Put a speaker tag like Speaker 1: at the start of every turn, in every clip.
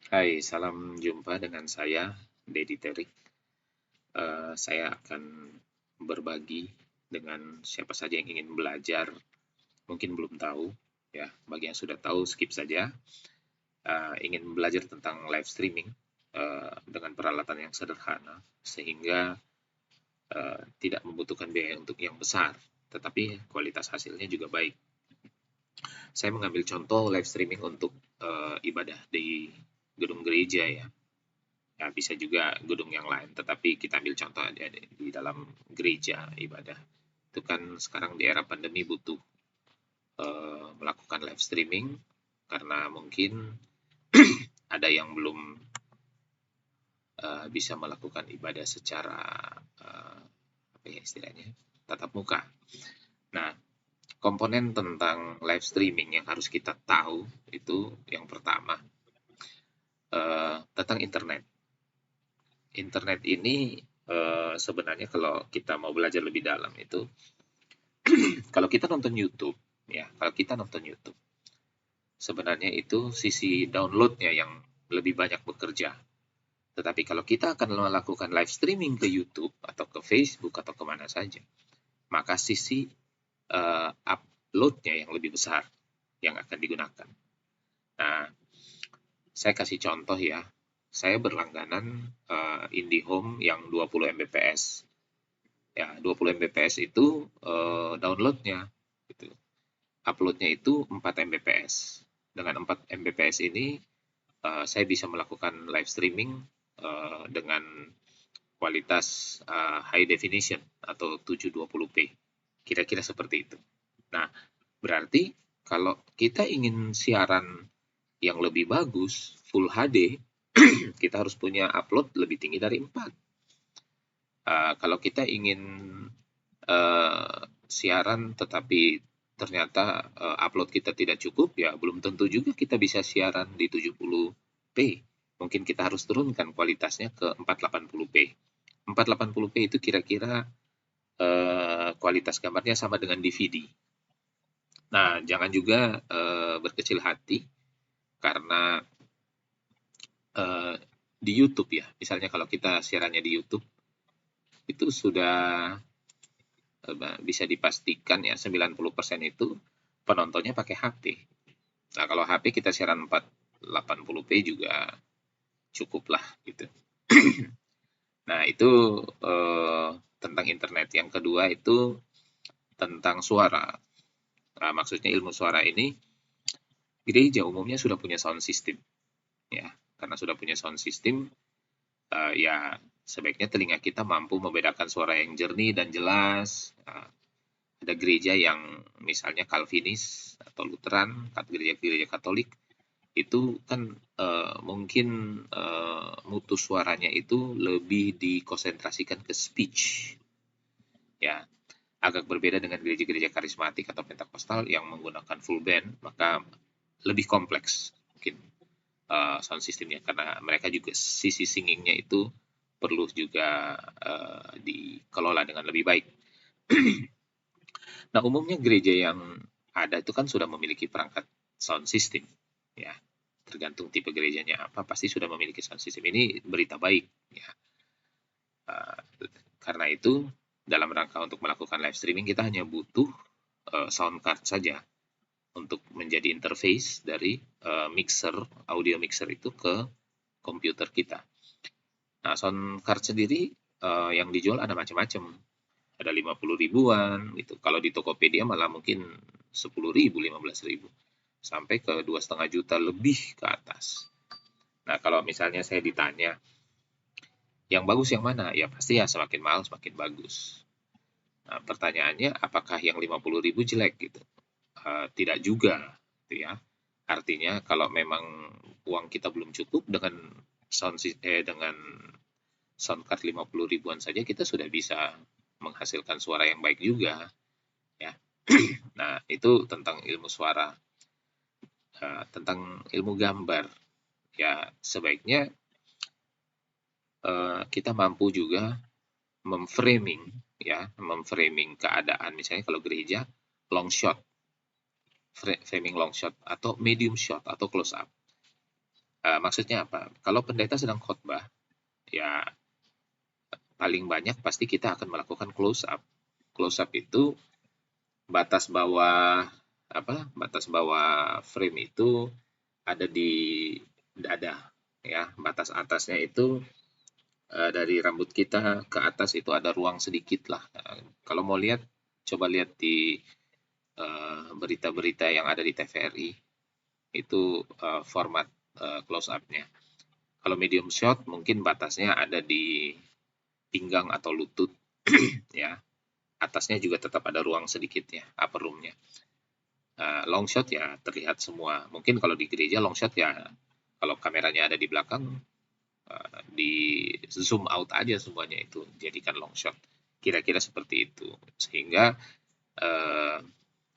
Speaker 1: Hai, salam jumpa dengan saya, Dedi Terik. Saya akan berbagi dengan siapa saja yang ingin belajar, mungkin belum tahu, ya. Bagi yang sudah tahu, skip saja. Ingin belajar tentang live streaming dengan peralatan yang sederhana, sehingga tidak membutuhkan biaya untuk yang besar, tetapi kualitas hasilnya juga baik. Saya mengambil contoh live streaming untuk ibadah di gedung gereja, ya. Ya, bisa juga gedung yang lain, tetapi kita ambil contoh aja di dalam gereja ibadah. Itu kan sekarang di era pandemi butuh melakukan live streaming karena mungkin ada yang belum bisa melakukan ibadah secara apa ya istilahnya tatap muka. Nah, komponen tentang live streaming yang harus kita tahu itu yang pertama tentang internet. Internet ini sebenarnya kalau kita mau belajar lebih dalam itu, kalau kita nonton YouTube, ya, kalau kita nonton YouTube, sebenarnya itu sisi downloadnya yang lebih banyak bekerja. Tetapi kalau kita akan melakukan live streaming ke YouTube atau ke Facebook atau kemana saja, maka sisi uploadnya yang lebih besar yang akan digunakan. Nah, saya kasih contoh ya. Saya berlangganan IndiHome yang 20 Mbps. Ya, 20 Mbps itu downloadnya gitu. Uploadnya itu 4 Mbps. Dengan 4 Mbps ini saya bisa melakukan live streaming dengan kualitas high definition atau 720p. Kira-kira seperti itu. Nah, berarti kalau kita ingin siaran yang lebih bagus, full HD, kita harus punya upload lebih tinggi dari 4. Kalau kita ingin siaran tetapi ternyata upload kita tidak cukup, ya belum tentu juga kita bisa siaran di 70p. Mungkin kita harus turunkan kualitasnya ke 480p. 480p itu kira-kira kualitas gambarnya sama dengan DVD. Nah, jangan juga berkecil hati karena di YouTube ya, misalnya kalau kita siarannya di YouTube, itu sudah bisa dipastikan ya 90% itu penontonnya pakai HP. Nah, kalau HP kita siaran 480p juga cukup lah gitu. Nah, itu tentang internet. Yang kedua itu tentang suara. Nah, maksudnya ilmu suara ini, gereja umumnya sudah punya sound system. Ya, karena sudah punya sound system, ya sebaiknya telinga kita mampu membedakan suara yang jernih dan jelas. Ada gereja yang misalnya Calvinis atau Lutheran, gereja-gereja Katolik, itu kan mungkin mutu suaranya itu lebih dikonsentrasikan ke speech, ya, agak berbeda dengan gereja-gereja karismatik atau Pentakosta yang menggunakan full band, maka lebih kompleks mungkin sound systemnya karena mereka juga sisi singingnya itu perlu juga dikelola dengan lebih baik. Nah, umumnya gereja yang ada itu kan sudah memiliki perangkat sound system, ya. Tergantung tipe gerejanya apa, pasti sudah memiliki sound system. Ini berita baik, ya. Karena itu, dalam rangka untuk melakukan live streaming, kita hanya butuh sound card saja untuk menjadi interface dari mixer, audio mixer itu ke komputer kita. Nah, sound card sendiri yang dijual ada macam-macam. Ada 50 ribuan gitu. Kalau di Tokopedia malah mungkin 10 ribu, 15 ribu. Sampai ke 2,5 juta lebih ke atas. Nah, kalau misalnya saya ditanya, yang bagus yang mana? Ya pasti ya semakin mahal semakin bagus. Nah, pertanyaannya apakah yang 50 ribu jelek gitu? Tidak juga gitu ya. Artinya kalau memang uang kita belum cukup dengan sound card 50 ribuan saja kita sudah bisa menghasilkan suara yang baik juga, ya. Nah, itu tentang ilmu suara. Tentang ilmu gambar, ya sebaiknya kita mampu juga memframing, ya, memframing keadaan. Misalnya kalau gereja, long shot, framing long shot, atau medium shot, atau close up. Maksudnya apa? Kalau pendeta sedang khotbah, ya paling banyak pasti kita akan melakukan close up. Close up itu batas bawah batas bawah frame itu ada di dada, ya. Batas atasnya itu dari rambut kita ke atas itu ada ruang sedikit lah. Kalau mau lihat, coba lihat di berita-berita yang ada di TVRI, itu format close up-nya. Kalau medium shot mungkin batasnya ada di pinggang atau lutut, ya. Atasnya juga tetap ada ruang sedikit ya, upper room-nya. Long shot ya terlihat semua. Mungkin kalau di gereja long shot ya, kalau kameranya ada di belakang, di zoom out aja semuanya itu, jadikan long shot. Kira-kira seperti itu. Sehingga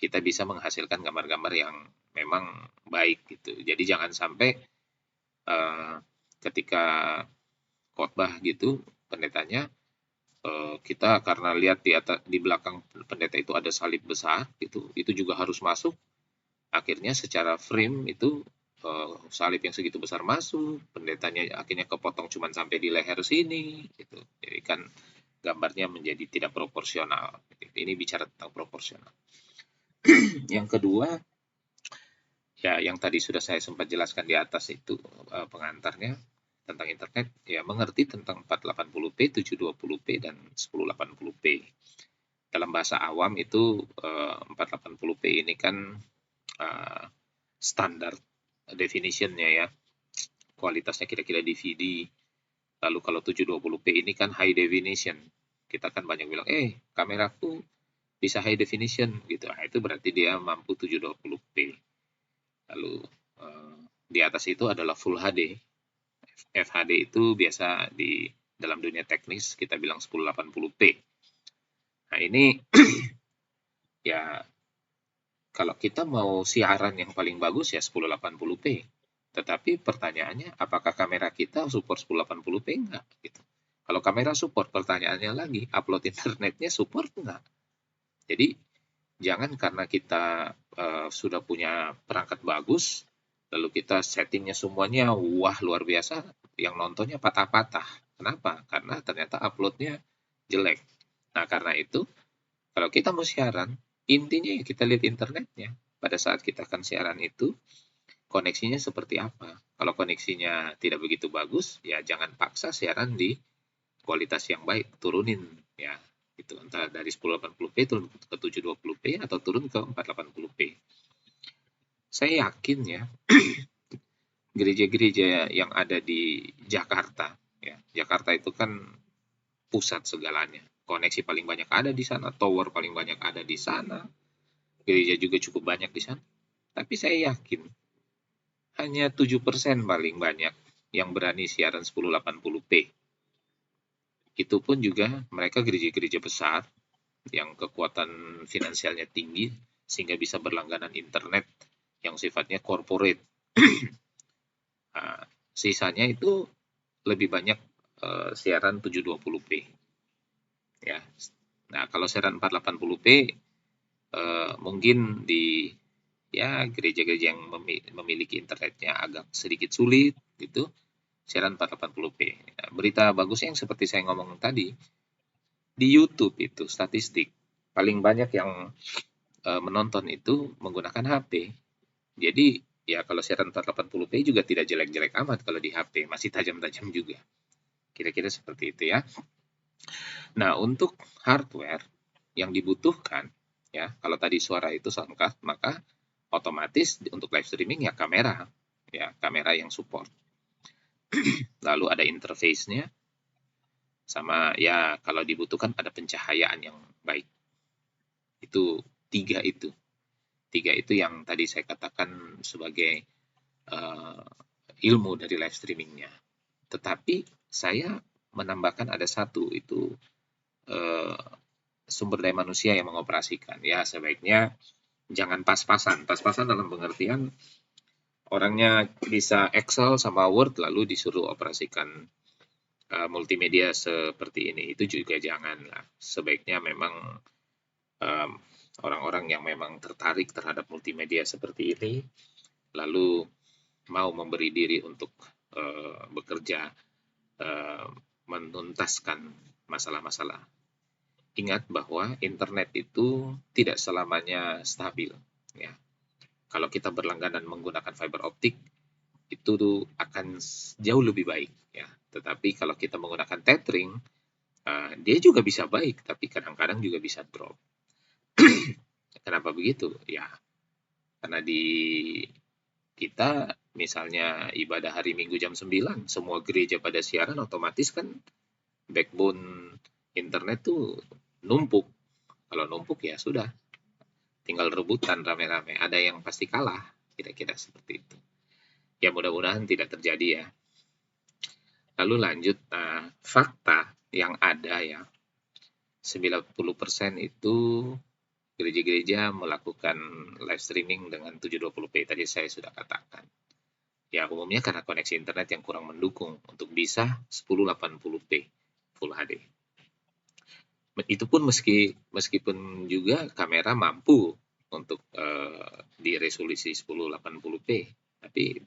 Speaker 1: kita bisa menghasilkan gambar-gambar yang memang baik gitu. Jadi jangan sampai ketika khotbah gitu pendetanya, kita karena lihat di belakang pendeta itu ada salib besar gitu, itu juga harus masuk. Akhirnya secara frame itu salib yang segitu besar masuk, pendetanya akhirnya kepotong cuma sampai di leher sini gitu. Jadi kan gambarnya menjadi tidak proporsional. Ini bicara tentang proporsional. Yang kedua, ya yang tadi sudah saya sempat jelaskan di atas itu pengantarnya tentang internet, ya mengerti tentang 480p, 720p, dan 1080p. Dalam bahasa awam itu 480p ini kan standar definitionnya ya, kualitasnya kira-kira DVD. Lalu kalau 720p ini kan high definition. Kita kan banyak bilang, kameraku bisa high definition gitu. Nah, itu berarti dia mampu 720p. Lalu di atas itu adalah Full HD. FHD itu biasa di dalam dunia teknis kita bilang 1080p. Nah ini ya kalau kita mau siaran yang paling bagus ya 1080p. Tetapi pertanyaannya, apakah kamera kita support 1080p? Enggak. Gitu. Kalau kamera support, pertanyaannya lagi, upload internetnya support enggak? Jadi, jangan karena kita sudah punya perangkat bagus, lalu kita settingnya semuanya, wah luar biasa, yang nontonnya patah-patah. Kenapa? Karena ternyata uploadnya jelek. Nah, karena itu, kalau kita mau siaran, intinya ya kita lihat internetnya. Pada saat kita akan siaran itu, koneksinya seperti apa. Kalau koneksinya tidak begitu bagus, ya jangan paksa siaran di kualitas yang baik, turunin ya. Itu entah dari 1080p turun ke 720p atau turun ke 480p. Saya yakin ya, gereja-gereja yang ada di Jakarta, ya. Jakarta itu kan pusat segalanya. Koneksi paling banyak ada di sana, tower paling banyak ada di sana, gereja juga cukup banyak di sana. Tapi saya yakin hanya 7% paling banyak yang berani siaran 1080p. Itu pun juga mereka gereja-gereja besar yang kekuatan finansialnya tinggi sehingga bisa berlangganan internet yang sifatnya corporate. Nah, sisanya itu lebih banyak siaran 720p. Ya. Nah, kalau siaran 480p mungkin di ya gereja-gereja yang memiliki internetnya agak sedikit sulit gitu, siaran 480p. Nah, berita bagusnya yang seperti saya ngomong tadi, di YouTube itu statistik paling banyak yang menonton itu menggunakan HP. Jadi ya kalau siaran 480p juga tidak jelek-jelek amat kalau di HP, masih tajam-tajam juga. Kira-kira seperti itu ya. Nah, untuk hardware yang dibutuhkan ya, kalau tadi suara itu soundcard, maka otomatis untuk live streaming ya kamera yang support. Lalu ada interface-nya, sama ya kalau dibutuhkan ada pencahayaan yang baik. Itu tiga itu yang tadi saya katakan sebagai ilmu dari live streamingnya. Tetapi saya menambahkan ada satu, itu sumber daya manusia yang mengoperasikan. Ya sebaiknya jangan pas-pasan. Pas-pasan dalam pengertian orangnya bisa Excel sama Word lalu disuruh operasikan multimedia seperti ini. Itu juga jangan lah. Sebaiknya memang orang-orang yang memang tertarik terhadap multimedia seperti ini, lalu mau memberi diri untuk bekerja, menuntaskan masalah-masalah. Ingat bahwa internet itu tidak selamanya stabil, ya. Kalau kita berlangganan menggunakan fiber optik, itu tuh akan jauh lebih baik, ya. Tetapi kalau kita menggunakan tethering, dia juga bisa baik, tapi kadang-kadang juga bisa drop. Kenapa begitu? Ya, karena di kita misalnya ibadah hari Minggu jam 9, semua gereja pada siaran, otomatis kan backbone internet tuh numpuk. Kalau numpuk ya sudah, tinggal rebutan rame-rame. Ada yang pasti kalah, kira-kira seperti itu. Ya mudah-mudahan tidak terjadi ya. Lalu lanjut, fakta yang ada ya, 90% itu gereja-gereja melakukan live streaming dengan 720p, tadi saya sudah katakan. Ya, umumnya karena koneksi internet yang kurang mendukung untuk bisa 1080p Full HD. Itu pun meskipun juga kamera mampu untuk di resolusi 1080p, tapi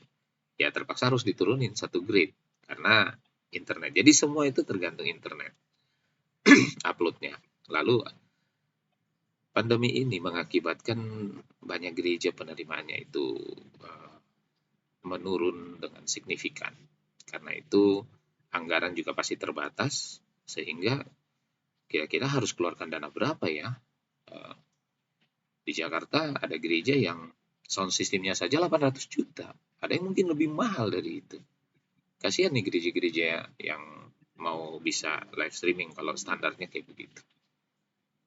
Speaker 1: ya terpaksa harus diturunin satu grade karena internet. Jadi semua itu tergantung internet uploadnya. Lalu pandemi ini mengakibatkan banyak gereja penerimaannya itu menurun dengan signifikan. Karena itu anggaran juga pasti terbatas, sehingga kira-kira harus keluarkan dana berapa ya? Di Jakarta ada gereja yang sound systemnya saja 800 juta. Ada yang mungkin lebih mahal dari itu. Kasihan nih gereja-gereja yang mau bisa live streaming kalau standarnya kayak begitu.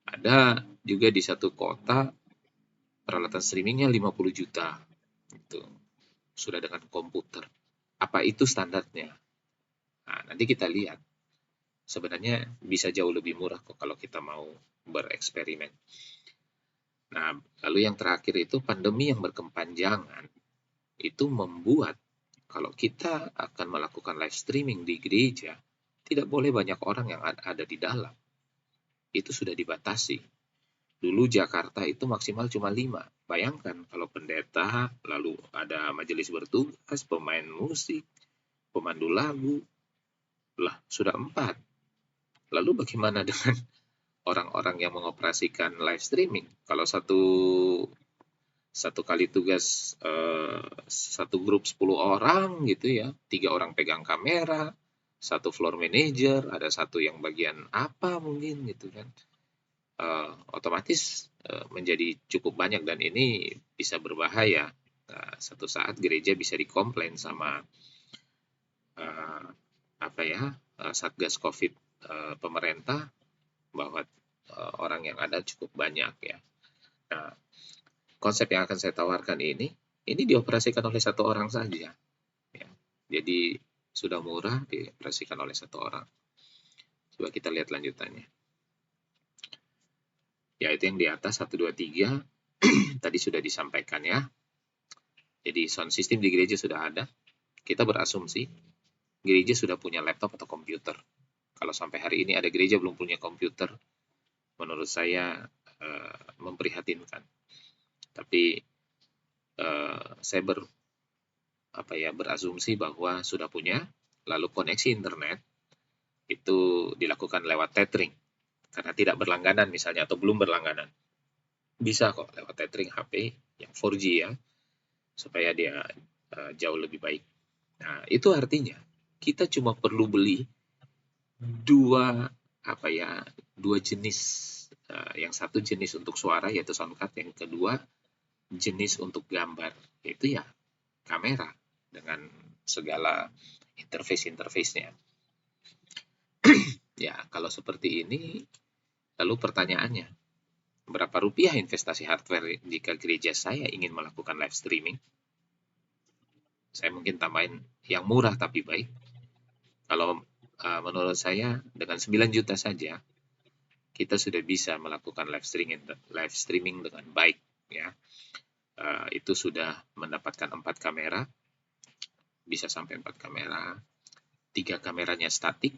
Speaker 1: Ada juga di satu kota peralatan streamingnya 50 juta. Itu sudah dengan komputer. Apa itu standarnya? Nah, nanti kita lihat. Sebenarnya bisa jauh lebih murah kok kalau kita mau bereksperimen. Nah, lalu yang terakhir itu pandemi yang berkepanjangan itu membuat kalau kita akan melakukan live streaming di gereja, tidak boleh banyak orang yang ada di dalam. Itu sudah dibatasi. Dulu Jakarta itu maksimal cuma 5. Bayangkan kalau pendeta, lalu ada majelis bertugas, pemain musik, pemandu lagu, lah sudah 4. Lalu bagaimana dengan orang-orang yang mengoperasikan live streaming? Kalau satu kali tugas satu grup 10 orang gitu ya, 3 orang pegang kamera, satu floor manager, ada satu yang bagian apa mungkin gitu kan. Otomatis menjadi cukup banyak dan ini bisa berbahaya. Satu saat gereja bisa dikomplain sama Satgas Covid pemerintah bahwa orang yang ada cukup banyak ya. Nah, konsep yang akan saya tawarkan ini dioperasikan oleh satu orang saja. Ya. Jadi sudah murah dioperasikan oleh satu orang. Coba kita lihat lanjutannya. Ya, itu yang di atas 1, 2, 3 tadi sudah disampaikan ya. Jadi sound system di gereja sudah ada. Kita berasumsi gereja sudah punya laptop atau komputer. Kalau sampai hari ini ada gereja belum punya komputer, menurut saya memprihatinkan. Tapi saya berasumsi bahwa sudah punya, lalu koneksi internet itu dilakukan lewat tethering. Karena tidak berlangganan misalnya, atau belum berlangganan. Bisa kok lewat tethering HP yang 4G ya, supaya dia jauh lebih baik. Nah, itu artinya kita cuma perlu beli dua jenis. Yang satu jenis untuk suara yaitu sound card, yang kedua jenis untuk gambar, yaitu ya kamera dengan segala interface-nya. Ya, kalau seperti ini, lalu pertanyaannya, berapa rupiah investasi hardware jika gereja saya ingin melakukan live streaming? Saya mungkin tambahin yang murah tapi baik. Kalau menurut saya dengan 9 juta saja kita sudah bisa melakukan live streaming dengan baik ya. Itu sudah mendapatkan 4 kamera, bisa sampai 4 kamera. 3 kameranya statik.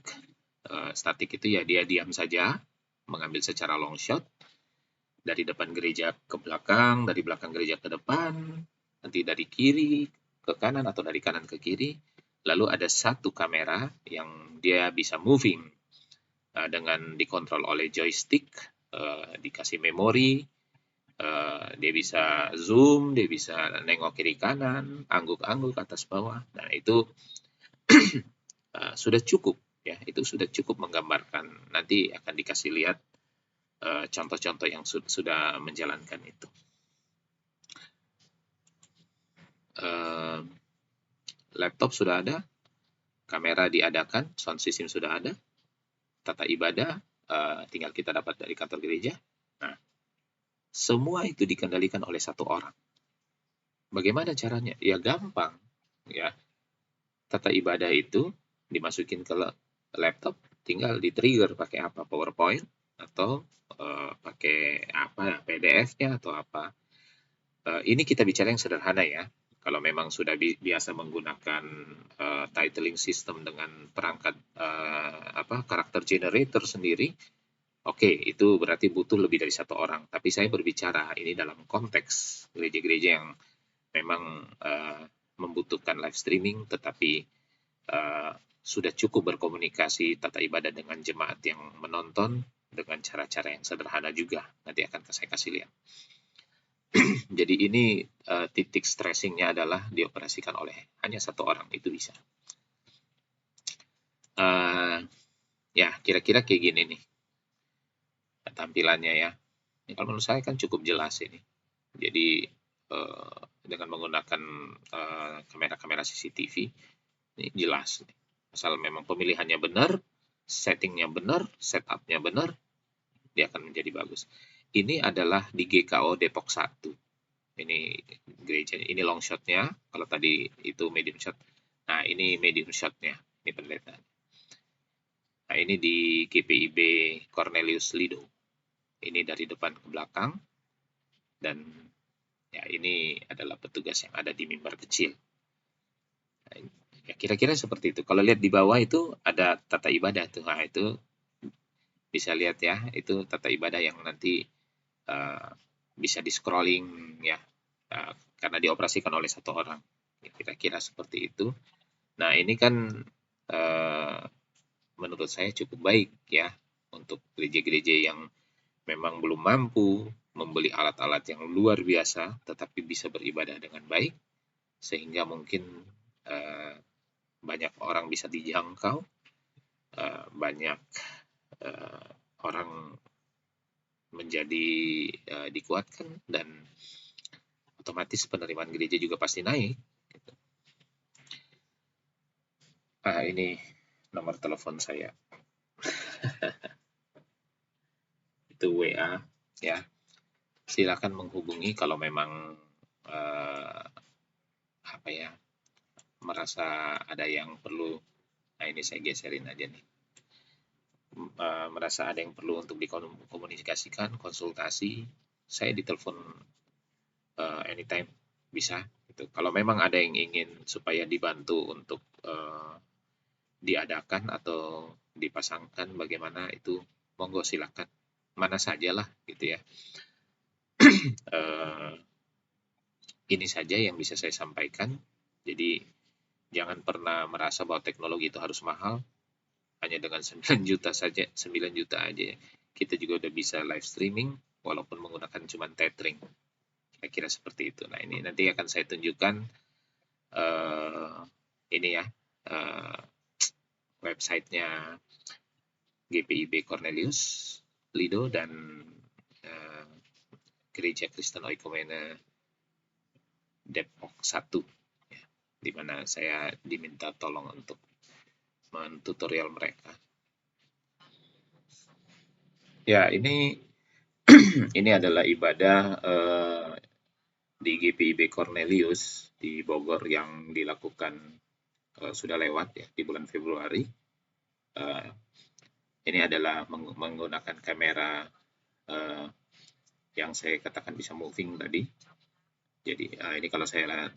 Speaker 1: Statik itu ya dia diam saja, mengambil secara long shot dari depan gereja ke belakang, dari belakang gereja ke depan, nanti dari kiri ke kanan atau dari kanan ke kiri. Lalu ada satu kamera yang dia bisa moving dengan dikontrol oleh joystick, dikasih memori, dia bisa zoom, dia bisa nengok kiri kanan, angguk-angguk atas bawah. Nah, itu sudah cukup ya, itu sudah cukup menggambarkan. Nanti akan dikasih lihat contoh-contoh yang sudah menjalankan itu. Laptop sudah ada, kamera diadakan, sound system sudah ada, tata ibadah tinggal kita dapat dari kantor gereja. Nah, semua itu dikendalikan oleh satu orang. Bagaimana caranya? Ya gampang, ya. Tata ibadah itu dimasukin ke laptop, tinggal di-trigger pakai apa? PowerPoint atau pakai apa? PDF-nya atau apa? Ini kita bicara yang sederhana ya. Kalau memang sudah biasa menggunakan titling system dengan perangkat karakter generator sendiri, oke, itu berarti butuh lebih dari satu orang. Tapi saya berbicara ini dalam konteks gereja-gereja yang memang membutuhkan live streaming, tetapi sudah cukup berkomunikasi tata ibadah dengan jemaat yang menonton dengan cara-cara yang sederhana juga. Nanti akan saya kasih lihat. Jadi ini titik stressingnya adalah dioperasikan oleh hanya satu orang, itu bisa. Ya, kira-kira kayak gini nih tampilannya ya. Ini kalau menurut saya kan cukup jelas ini. Jadi dengan menggunakan kamera-kamera CCTV, ini jelas. Asal memang pemilihannya benar, settingnya benar, setupnya benar, dia akan menjadi bagus. Ini adalah di GKO Depok 1. Ini gereja, ini long shotnya. Kalau tadi itu medium shot. Nah, ini medium shotnya. Ini pendeta. Nah, ini di GPIB Cornelius Lido. Ini dari depan ke belakang. Dan ya ini adalah petugas yang ada di mimbar kecil. Nah, ya kira-kira seperti itu. Kalau lihat di bawah itu ada tata ibadah tuh. Nah, itu bisa lihat ya, itu tata ibadah yang nanti bisa di scrolling ya, karena dioperasikan oleh satu orang. Kira-kira seperti itu. Nah, ini kan menurut saya cukup baik ya untuk gereja-gereja yang memang belum mampu membeli alat-alat yang luar biasa, tetapi bisa beribadah dengan baik, sehingga mungkin banyak orang bisa dijangkau, banyak orang menjadi dikuatkan, dan otomatis penerimaan gereja juga pasti naik. Gitu. Ini nomor telepon saya. Itu WA ya. Silakan menghubungi kalau memang merasa ada yang perlu. Nah, ini saya geserin aja nih. Merasa ada yang perlu untuk dikomunikasikan, konsultasi, saya ditelepon anytime bisa. Gitu. Kalau memang ada yang ingin supaya dibantu untuk diadakan atau dipasangkan, bagaimana itu, monggo silakan. Mana sajalah gitu ya. Ini saja yang bisa saya sampaikan. Jadi jangan pernah merasa bahwa teknologi itu harus mahal. Hanya dengan 9 juta saja, 9 juta aja kita juga udah bisa live streaming walaupun menggunakan cuma tethering. Kira-kira seperti itu. Nah, ini nanti akan saya tunjukkan ini ya, websitenya GPIB Cornelius Lido dan Gereja Kristen Oikumene Depok 1 ya, di mana saya diminta tolong untuk mentutorial mereka. Ya, ini ini adalah ibadah di GPIB Cornelius di Bogor yang dilakukan sudah lewat ya di bulan Februari. Ini adalah menggunakan kamera yang saya katakan bisa moving tadi. Jadi ini kalau saya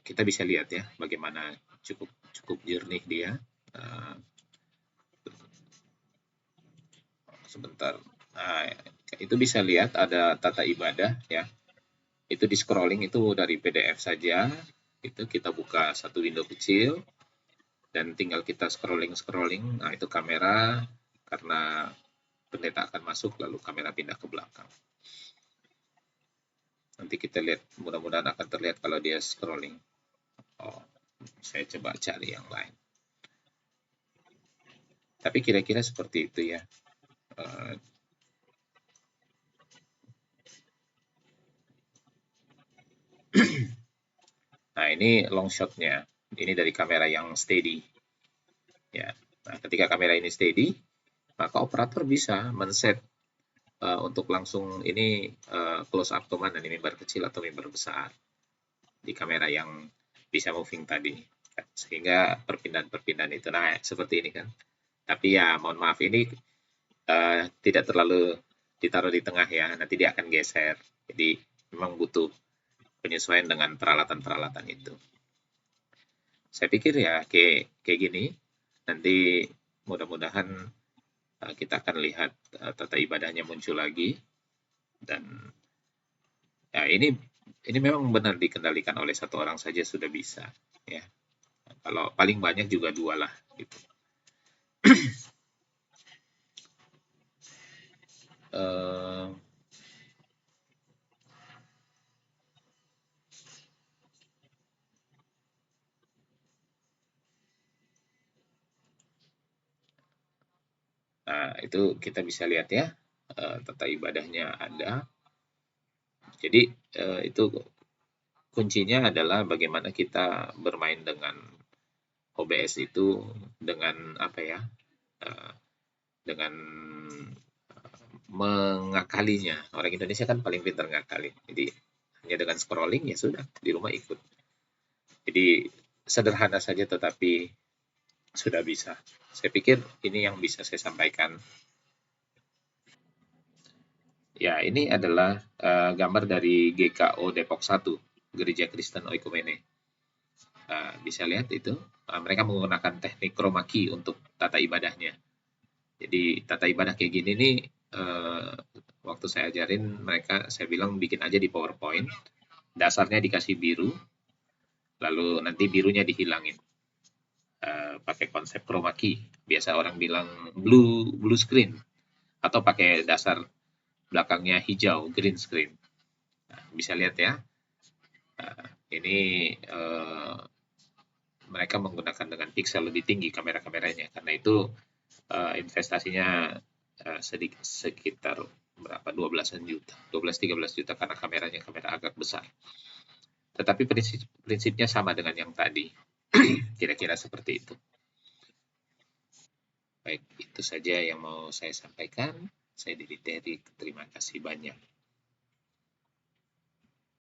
Speaker 1: kita bisa lihat ya bagaimana cukup jernih dia. Sebentar. Nah, itu bisa lihat ada tata ibadah ya. Itu di scrolling itu dari PDF saja. Itu kita buka satu window kecil, dan tinggal kita scrolling. Nah, itu kamera, karena pendeta akan masuk, lalu kamera pindah ke belakang. Nanti kita lihat, mudah-mudahan akan terlihat kalau dia scrolling. Oh, saya coba cari yang lain. Tapi kira-kira seperti itu ya. Eh, Nah, ini long shotnya. Ini dari kamera yang steady. Ya. Nah, ketika kamera ini steady, maka operator bisa men-set untuk langsung ini close up ke mana nih, mimbar kecil atau mimbar besar di kamera yang bisa moving tadi. Sehingga perpindahan-perpindahan itu, nah seperti ini kan. Tapi ya mohon maaf, ini tidak terlalu ditaruh di tengah ya, nanti dia akan geser. Jadi memang butuh penyesuaian dengan peralatan-peralatan itu. Saya pikir ya kayak gini, nanti mudah-mudahan kita akan lihat tata ibadahnya muncul lagi, dan ya ini memang benar dikendalikan oleh satu orang saja sudah bisa ya. Kalau paling banyak juga dua lah gitu. Eh, Nah, itu kita bisa lihat ya, tata ibadahnya ada. Jadi itu kuncinya adalah bagaimana kita bermain dengan OBS itu dengan apa ya, dengan mengakalinya. Orang Indonesia kan paling pintar ngakali. Jadi hanya dengan scrolling ya sudah, di rumah ikut. Jadi sederhana saja tetapi sudah bisa. Saya pikir ini yang bisa saya sampaikan. Ya, ini adalah gambar dari GKO Depok 1, Gereja Kristen Oikumene. Bisa lihat itu, mereka menggunakan teknik chroma key untuk tata ibadahnya. Jadi tata ibadah kayak gini nih, waktu saya ajarin mereka, saya bilang bikin aja di PowerPoint, dasarnya dikasih biru, lalu nanti birunya dihilangin. Pakai konsep chroma key. Biasa orang bilang blue screen, atau pakai dasar belakangnya hijau, green screen. Nah, bisa lihat ya, ini mereka menggunakan dengan pixel lebih tinggi kamera-kameranya, karena itu investasinya sekitar berapa, 12-an juta, 12-13 juta, karena kameranya kamera agak besar. Tetapi prinsipnya sama dengan yang tadi. Kira-kira seperti itu. Baik, itu saja yang mau saya sampaikan. Saya Didi Terry, terima kasih banyak.